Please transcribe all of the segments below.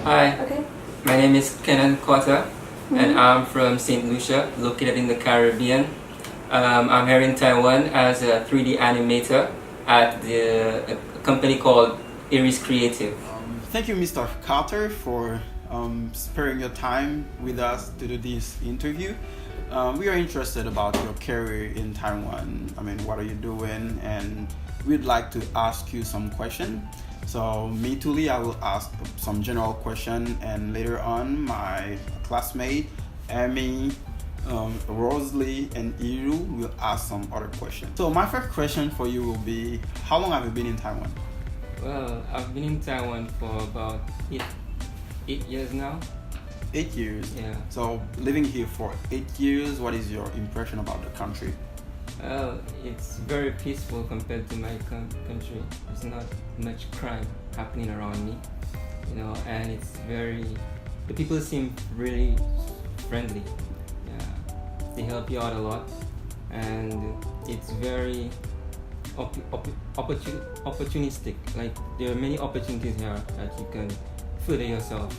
Hi, Okay. my name is Canon Cotter, and I'm from St. Lucia, located in the Caribbean. I'm here in Taiwan as a 3D animator at a company called Aries Creative. Thank you, Mr. Cotter, for sparing your time with us to do this interview. We are interested about your career in Taiwan. What are you doing? And we'd like to ask you some questions. So me, Tuli, I will ask some general question, and later on, my classmate, Amy, Rosalie, and Iru will ask some other questions. So my first question for you will be, how long have you been in Taiwan? Well, I've been in Taiwan for about eight years now. 8 years? Yeah. So living here for 8 years, what is your impression about the country? Well, it's very peaceful compared to my country. There's not much crime happening around me, and the people seem really friendly. Yeah, they help you out a lot, and it's very opportunistic. Like, there are many opportunities here that you can further yourself.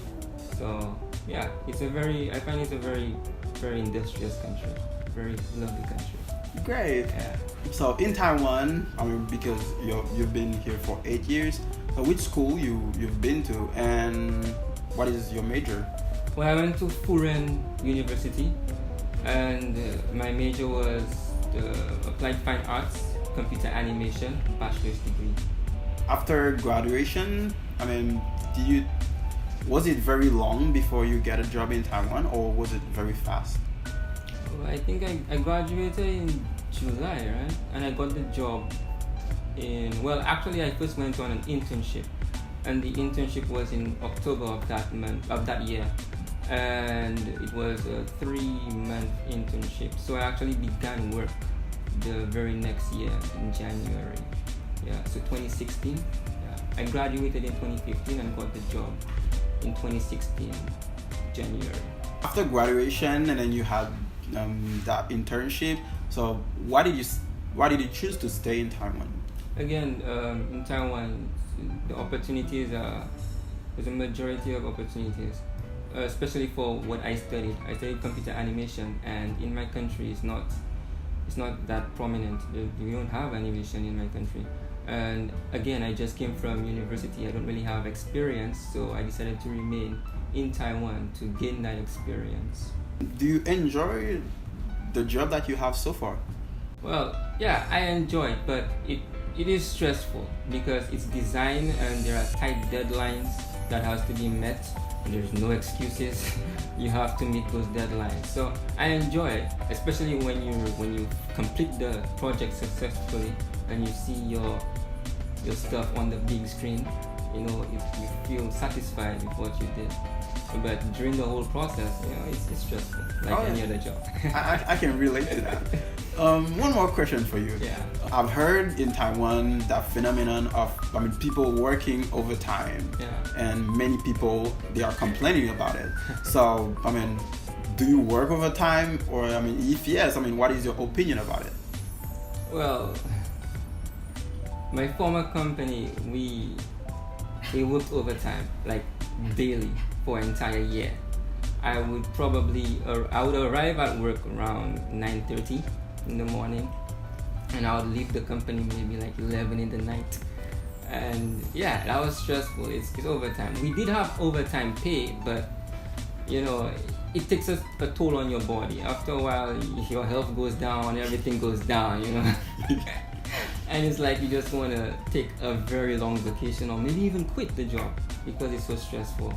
So yeah, I find it's a very, very industrious country, very lovely country. Great. Yeah. So in Taiwan, because you've been here for 8 years, so which school you've been to, and what is your major? Well, I went to Furen University, and my major was Applied Fine Arts, Computer Animation, bachelor's degree. After graduation, was it very long before you get a job in Taiwan, or was it very fast? Well, I think I graduated in July, right? And I got the job actually I first went on an internship, and the internship was in October of that year, and it was a 3-month internship. So I actually began work the very next year in January. Yeah, so 2016. Yeah. I graduated in 2015 and got the job in 2016 January. After graduation, and then you had that internship. So why did you choose to stay in Taiwan? Again, in Taiwan, the opportunities there's a majority of opportunities, especially for what I studied. I studied computer animation, and in my country, it's not that prominent. We don't have animation in my country. And again, I just came from university. I don't really have experience, so I decided to remain in Taiwan to gain that experience. Do you enjoy the job that you have so far? Well, yeah, I enjoy it, but it is stressful because it's design and there are tight deadlines that has to be met. There's no excuses. You have to meet those deadlines. So I enjoy it, especially when you complete the project successfully and you see your stuff on the big screen. You feel satisfied with what you did. But during the whole process, it's stressful, like any other job. I can relate to that. One more question for you. Yeah. I've heard in Taiwan that phenomenon of people working overtime, and many people, they are complaining about it. So do you work overtime, or if yes, what is your opinion about it? Well, my former company, we worked overtime like daily for an entire year. I would arrive at work around 9:30 in the morning, and I would leave the company maybe like 11 in the night. And yeah, that was stressful. It's overtime. We did have overtime pay, but it takes a toll on your body. After a while, your health goes down, everything goes down, And it's like you just want to take a very long vacation, or maybe even quit the job because it's so stressful.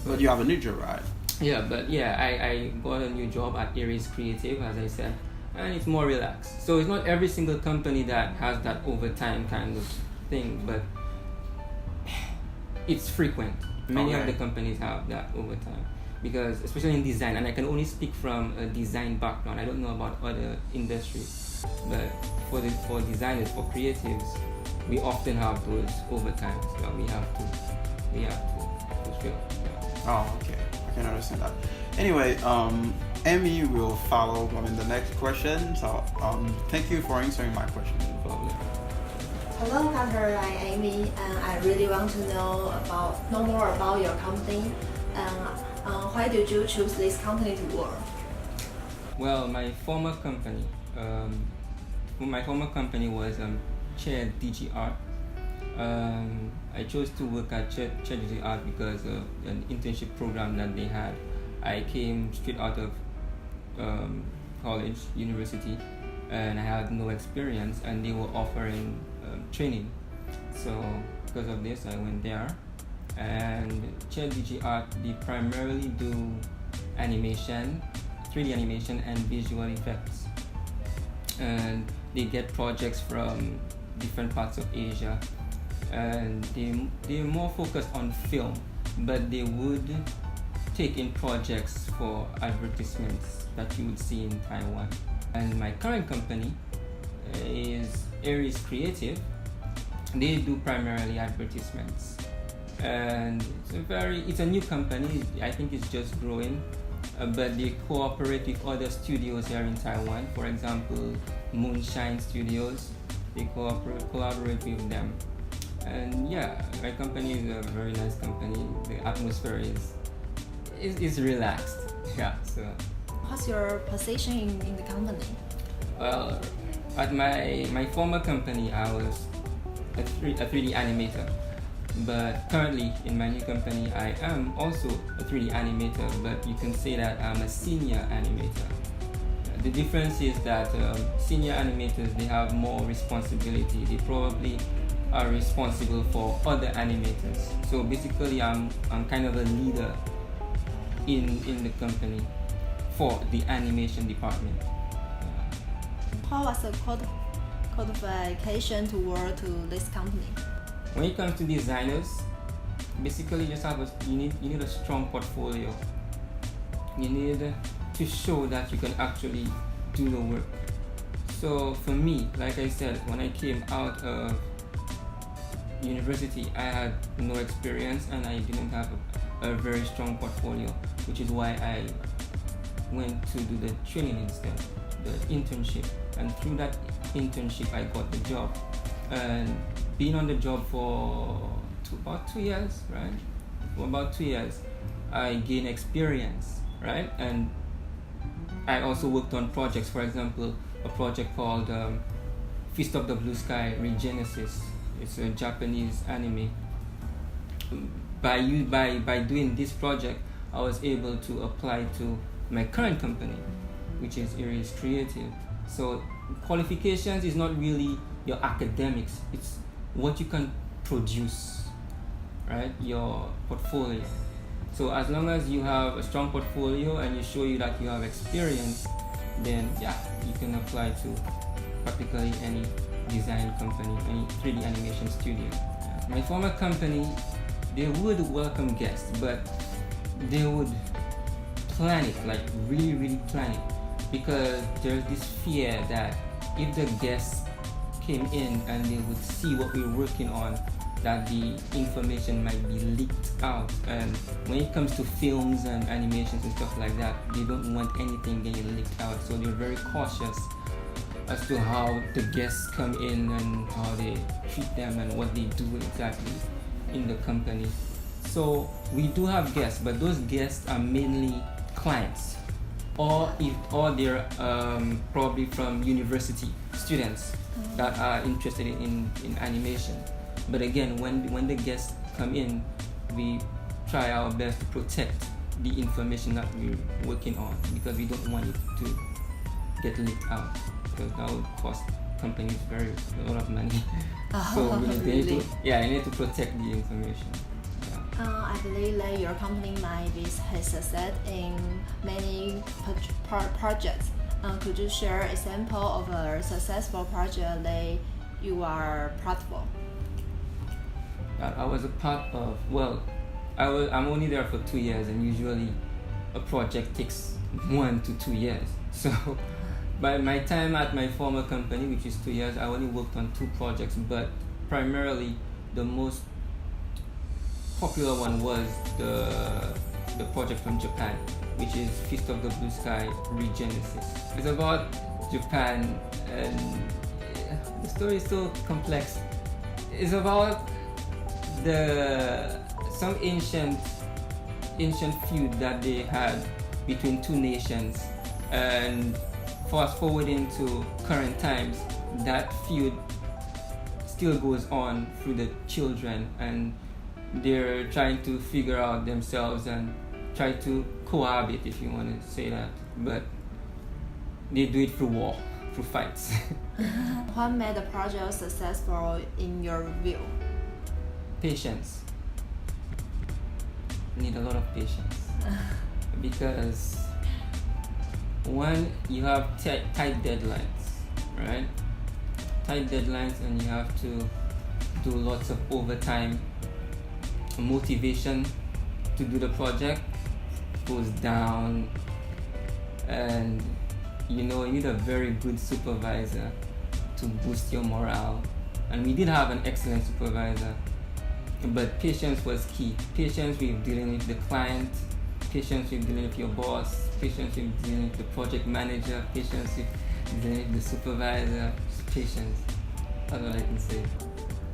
But you have a new job, right? Yeah, but I got a new job at Aries Creative, as I said, and it's more relaxed. So it's not every single company that has that overtime kind of thing, but it's frequent. Many of the companies have that overtime, because especially in design, and I can only speak from a design background. I don't know about other industries, but for designers, for creatives, we often have those overtimes that we have to fulfill. Yeah. Oh, okay. I can understand that. Anyway, Amy will follow the next question. So thank you for answering my question. No problem. Hello, Cotter. I'm Amy, and I really want to know more about your company. Why did you choose this company to work? Well, my former company was Chair DG Art. I chose to work at Chair DG Art because of an internship program that they had. I came straight out of college, university, and I had no experience, and they were offering training. So because of this, I went there. And Chair DG Art, they primarily do animation, 3D animation, and visual effects. And they get projects from different parts of Asia, and they're more focused on film, but they would take in projects for advertisements that you would see in Taiwan. And my current company is Aries Creative. They do primarily advertisements, and it's a new company. I think it's just growing, but they cooperate with other studios here in Taiwan. For example, Moonshine Studios. They collaborate with them, and yeah, my company is a very nice company. The atmosphere is relaxed. Yeah. So. What's your position in the company? Well, at my former company, I was a 3D animator, but currently in my new company, I am also a 3D animator, but you can say that I'm a senior animator. The difference is that senior animators, they have more responsibility. They probably are responsible for other animators. So basically, I'm kind of a leader in the company for the animation department. How was the qualification to work to this company? When it comes to designers, basically you need a strong portfolio. You need to show that you can actually do the work. So for me, like I said, when I came out of university, I had no experience and I didn't have a very strong portfolio, which is why I went to do the training instead, the internship, and through that internship I got the job. And being on the job for about 2 years, right? For about 2 years, I gained experience, right? And I also worked on projects. For example, a project called Fist of the Blue Sky, Regenesis. It's a Japanese anime. By doing this project, I was able to apply to my current company, which is Aries Creative. So qualifications is not really your academics, it's what you can produce, right? Your portfolio. So as long as you have a strong portfolio and you show you that you have experience, then yeah, you can apply to practically any design company, any 3D animation studio. My former company, they would welcome guests, but they would plan it, like really plan it, because there's this fear that if the guests came in and they would see what we're working on, that the information might be leaked out. And when it comes to films and animations and stuff like that, they don't want anything getting leaked out, so they're very cautious as to how the guests come in and how they treat them and what they do exactly in the company. So we do have guests, but those guests are mainly clients, or they're probably from university students that are interested in animation. But again, when the guests come in, we try our best to protect the information that we're working on, because we don't want it to get leaked out, because that would cost companies a lot of money. So they need to protect the information. I believe that your company might be success in many projects. Could you share an example of a successful project that you are proud of? That I was a part of. Well, I'm only there for 2 years, and usually a project takes 1 to 2 years. So by my time at my former company, which is 2 years, I only worked on 2 projects, but primarily the most popular one was the project from Japan, which is Fist of the Blue Sky, Regenesis. It's about Japan, and the story is so complex It's about some ancient feud that they had between two nations, and fast forwarding to current times, that feud still goes on through the children, and they're trying to figure out themselves and try to cohabit, if you want to say that, but they do it through war, through fights. What made the project successful in your view? Patience. Need a lot of patience. Because when you have tight deadlines, right? Tight deadlines, and you have to do lots of overtime, motivation to do the project goes down, and you need a very good supervisor to boost your morale. And we did have an excellent supervisor, but patience was key. Patience with dealing with the client, patience with dealing with your boss, patience with dealing with the project manager, patience with dealing with the supervisor. Patience. That's all I can say.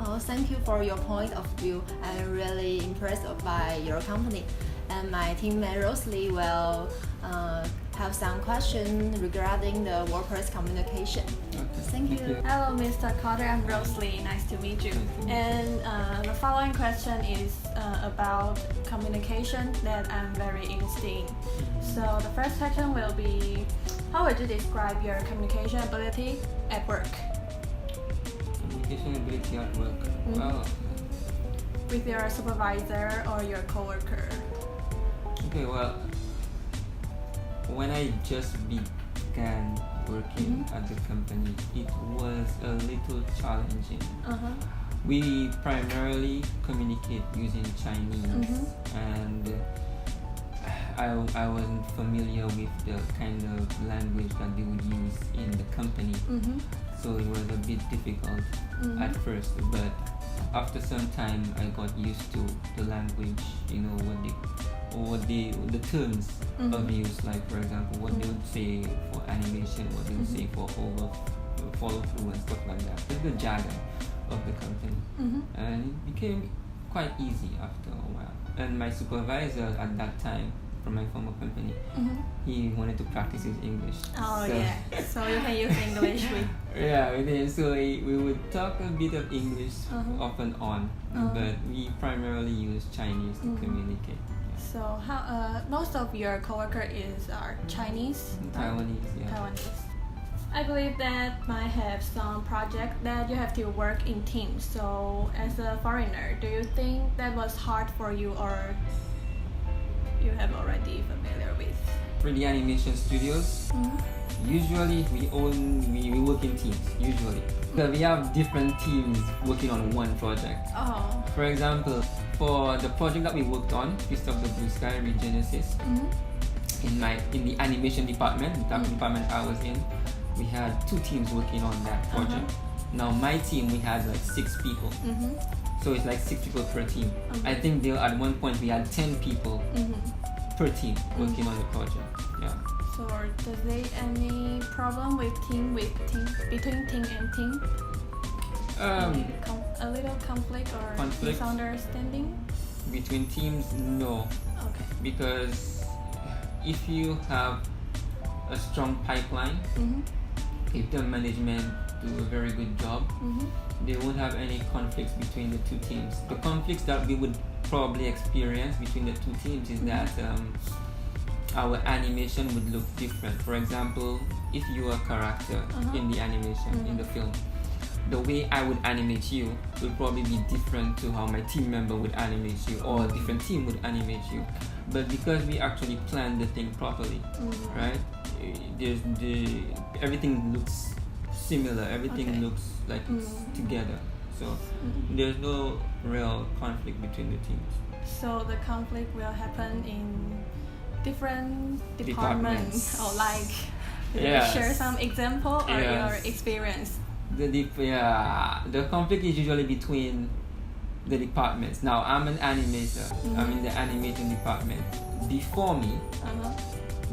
Oh, thank you for your point of view. I'm really impressed by your company. And my teammate Rosalie will have some questions regarding the workplace communication. Okay. Thank you. Hello, Mr. Cotter. I'm Rosalie. Nice to meet you. And the following question is about communication that I'm very interested in. So the first question will be, how would you describe your communication ability at work? Communication ability at work. Mm-hmm. Well, With your supervisor or your coworker? okay, well, when I just began working at the company, it was a little challenging. Uh-huh. We primarily communicate using Chinese, and I wasn't familiar with the kind of language that they would use in the company, so it was a bit difficult at first, but after some time I got used to the language, the terms of use, like for example what they would say for animation, what they would say for follow through and stuff like that. It's the jargon of the company, and it became quite easy after a while. And my supervisor at that time from my former company, he wanted to practice his English. Oh, yeah. So you can use English with... Yeah, with him. So we would talk a bit of English off and on, but we primarily use Chinese to communicate. Yeah. So how most of your coworkers are Chinese? Taiwanese, yeah. Taiwanese. I believe that might have some project that you have to work in teams. So as a foreigner, do you think that was hard for you, or you have already familiar with? For the animation studios, usually we work in teams, usually. But we have different teams working on one project. Oh. For example, for the project that we worked on, Fist of the Blue Sky, Regenesis, in the animation department, the department I was in, we had 2 teams working on that project. Now my team, we had like 6 people. So it's like 6 people per team. I think at one point we had 10 people per team working on the project. Yeah. So does there any problem with team between team and team? A little conflict or misunderstanding? Between teams, no. Okay. Because if you have a strong pipeline, if the management do a very good job, they won't have any conflicts between the 2 teams. The conflicts that we would probably experience between the 2 teams is that our animation would look different. For example, if you are a character in the animation, in the film, the way I would animate you will probably be different to how my team member would animate you, or a different team would animate you. But because we actually planned the thing properly, right? Everything looks similar. Everything looks like it's together. So there's no real conflict between the teams. So the conflict will happen in different departments, or like share some example or your experience. The conflict is usually between the departments. Now I'm an animator. I'm in the animation department. Before me,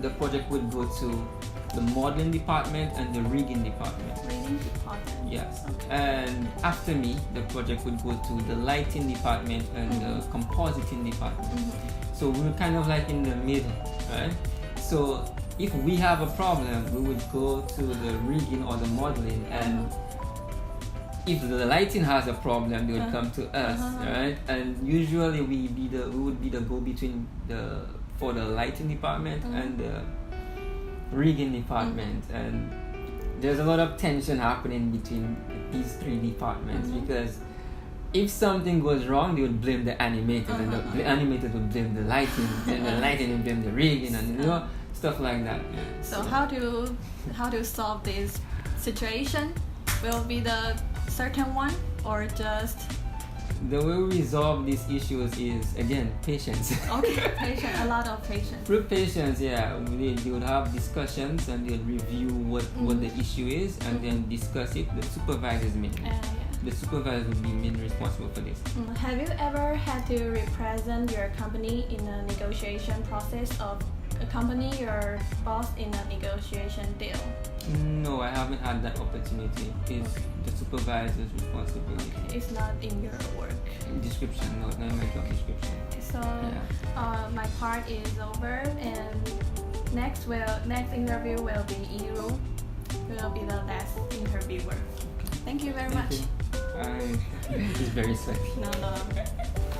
the project would go to the modeling department and the rigging department. Reading department. Yes. Okay. And after me, the project would go to the lighting department and the compositing department. So we were kind of like in the middle, right? So if we have a problem, we would go to the rigging or the modeling, and if the lighting has a problem, they would come to us, right? And usually we would be the go-between for the lighting department and the rigging department, and there's a lot of tension happening between these three departments because if something goes wrong, they would blame the animators, and the animators would blame the lighting, and the lighting would blame the rigging, and stuff like that. So how to solve this situation? Will be the certain one or just the way we resolve these issues is again patience. Okay, patience, a lot of patience. Through patience, yeah, they would have discussions and they'll review what the issue is and then discuss it. The supervisors the supervisor would be mainly responsible for this. Have you ever had to represent your company in a negotiation process of accompany your boss in a negotiation deal? No, I haven't had that opportunity. It's the supervisor's responsibility. Okay, it's not in your work description. No, not in my job description. So my part is over, and next interview will be Iru. Will be the last interviewer. Thank you very much. He's very sweaty. No.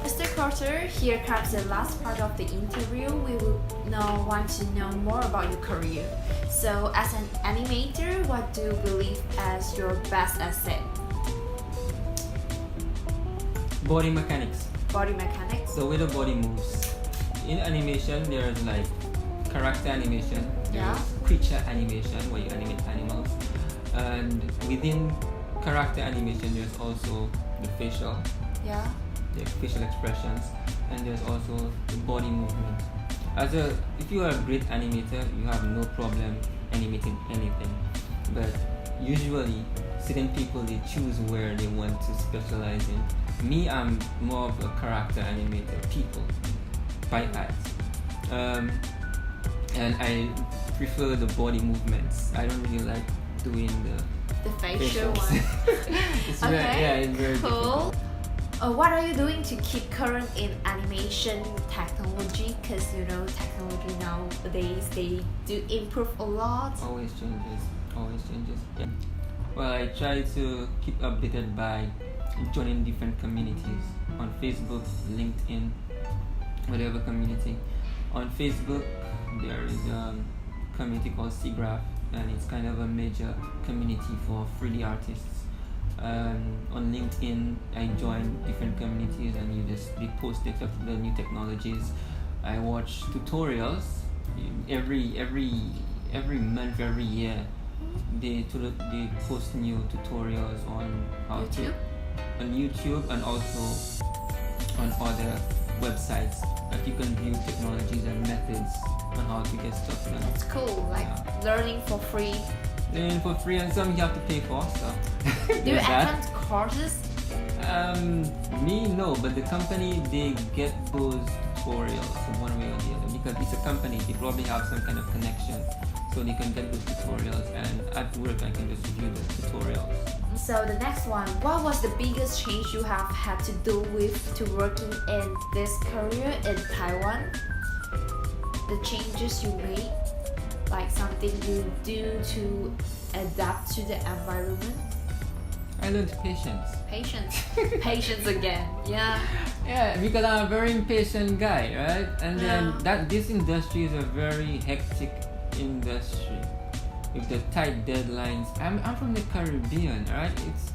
Mr. Cotter, here comes the last part of the interview. We would now want to know more about your career. So, as an animator, what do you believe as your best asset? Body mechanics. Body mechanics? The way the body moves. In animation, there's like character animation, there's creature animation where you animate animals, and within character animation, there's also the facial expressions, and there's also the body movement. If you are a great animator, you have no problem animating anything. But usually, certain people, they choose where they want to specialize in. Me, I'm more of a character animator, people, by art. And I prefer the body movements. I don't really like doing the facial one. It's very cool. difficult. What are you doing to keep current in animation technology? Because technology nowadays, they do improve a lot. Always changes. Yeah. Well, I try to keep updated by joining different communities on Facebook, LinkedIn, whatever community. On Facebook, there is a community called SIGGRAPH, and it's kind of a major community for 3D artists. On LinkedIn, I join different communities, and they post the new technologies. I watch tutorials every month, every year. They post new tutorials on how on YouTube and also on other websites that you can view technologies and methods on how to get stuff done. That's cool, learning for free. Learning for free, and some you have to pay for. So do you attend courses? Me no, but the company, they get those tutorials one way or the other because it's a company. They probably have some kind of connection, so they can get those tutorials. And at work, I can just view the tutorials. So the next one, what was the biggest change you have had to do with to working in this career in Taiwan? The changes you made, like something you do to adapt to the environment? I learned patience. Patience again. Yeah, because I'm a very impatient guy, right? And then this industry is a very hectic industry with the tight deadlines. I'm from the Caribbean, right? It's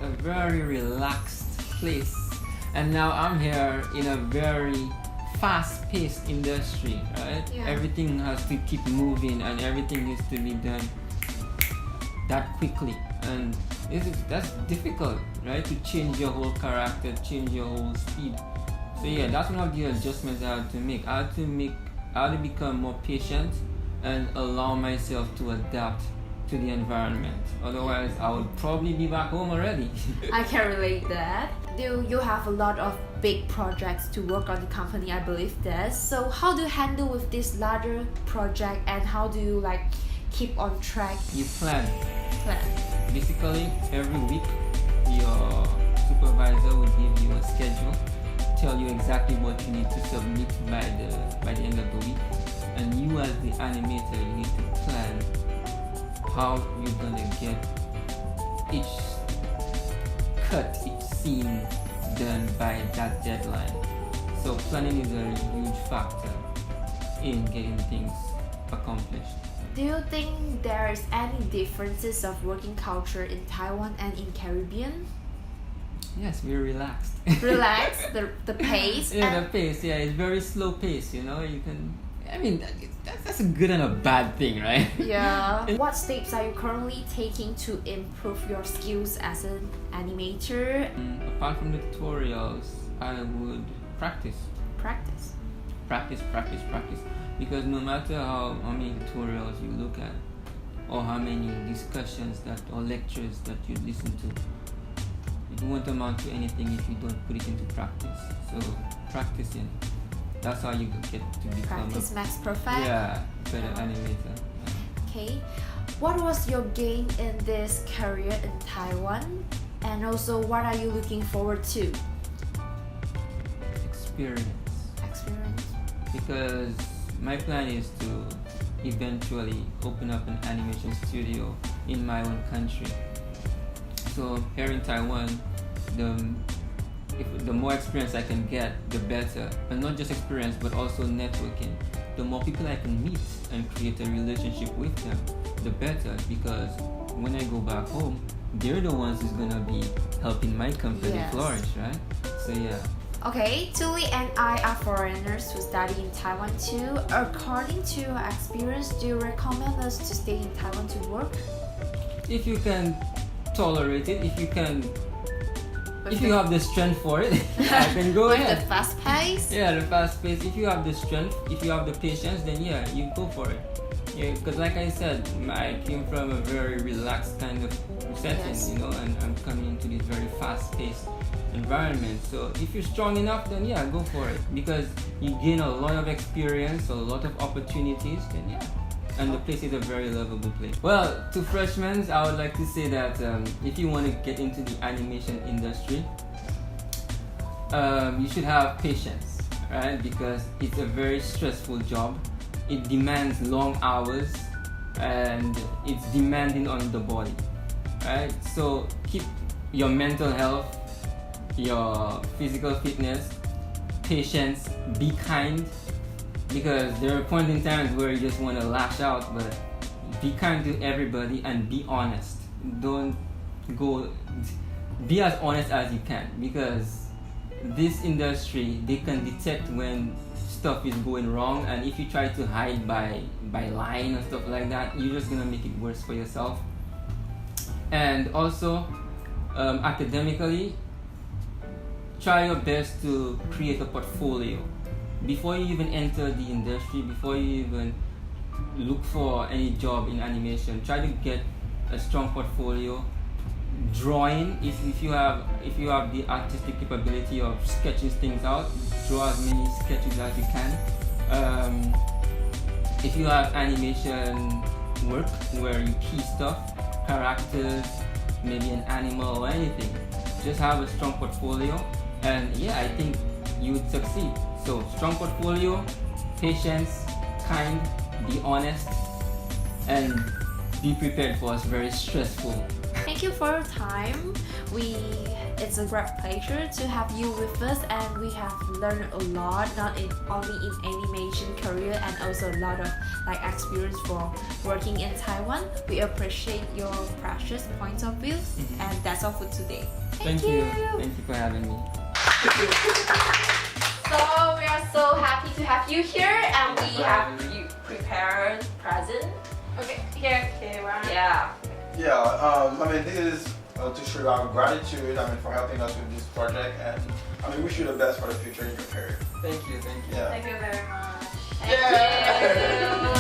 a very relaxed place, and now I'm here in a very fast-paced industry, right? Everything has to keep moving, and everything needs to be done that quickly, and that's difficult, right? To change your whole character, change your whole speed. So that's one of the adjustments I had to make. I had to become more patient and allow myself to adapt to the environment. Otherwise, I would probably be back home already. I can relate that. You have a lot of big projects to work on the company, I believe that. So how do you handle with this larger project, and how do you like keep on track? You plan. Plan. Basically, every week, your supervisor will give you a schedule, tell you exactly what you need to submit by the end of the week, and you as the animator, you need to plan how you're gonna get each cut, each scene done by that deadline. So planning is a huge factor in getting things accomplished. Do you think there's any differences of working culture in Taiwan and in Caribbean? Yes, we're relaxed. Relax, the pace. Yeah, the pace. Yeah, it's very slow pace. You know, you can. I mean, that's a good and a bad thing, right? Yeah. What steps are you currently taking to improve your skills as an animator? Apart from the tutorials, I would practice. Practice. Because no matter how many tutorials you look at, or how many discussions or lectures that you listen to, it won't amount to anything if you don't put it into practice. So practicing, that's how you get to become Practice makes perfect. better animator. Okay. What was your gain in this career in Taiwan? And also, what are you looking forward to? Experience. Experience. Because my plan is to eventually open up an animation studio in my own country. So here in Taiwan, the more experience I can get, the better. And not just experience, but also networking. The more people I can meet and create a relationship with them, the better. Because when I go back home, they're the ones who's gonna be helping my company flourish, right? So yeah. Okay, Tuli and I are foreigners who study in Taiwan too. According to your experience, do you recommend us to stay in Taiwan to work? If you can tolerate it, if you have the strength for it, I can go With ahead. the fast pace? Yeah, the fast pace. If you have the strength, if you have the patience, then yeah, you go for it. Yeah, because like I said, I came from a very relaxed kind of setting, you know, and I'm coming into this very fast-paced environment. So if you're strong enough, then yeah, go for it. Because you gain a lot of experience, a lot of opportunities, then yeah. And the place is a very lovable place. Well, to freshmen, I would like to say that if you want to get into the animation industry, you should have patience, right? Because it's a very stressful job. It demands long hours and it's demanding on the body, right? So keep your mental health, your physical fitness, patience, be kind, because there are points in times where you just want to lash out, but be kind to everybody and be honest. Be as honest as you can, because this industry, they can detect when stuff is going wrong, and if you try to hide by lying and stuff like that, you're just gonna make it worse for yourself. And also academically, try your best to create a portfolio before you even enter the industry, before you even look for any job in animation. Try to get a strong portfolio. Drawing, if you have the artistic capability of sketching things out, draw as many sketches as you can. If you have animation work where you key stuff, characters, maybe an animal or anything, just have a strong portfolio, and yeah, I think you would succeed. So strong portfolio, patience, kind, be honest, and be prepared for a very stressful. Thank you for your time. It's a great pleasure to have you with us, and we have learned a lot, not only in animation career, and also a lot of experience for working in Taiwan. We appreciate your precious points of view, and that's all for today. Thank you. Thank you for having me. So we are so happy to have you here, and we have you prepared present. Okay, here, one. Yeah. Yeah, I mean, this is to show our gratitude, for helping us with this project, and wish you the best for the future in your career. Thank you. Yeah. Thank you very much. Thank you.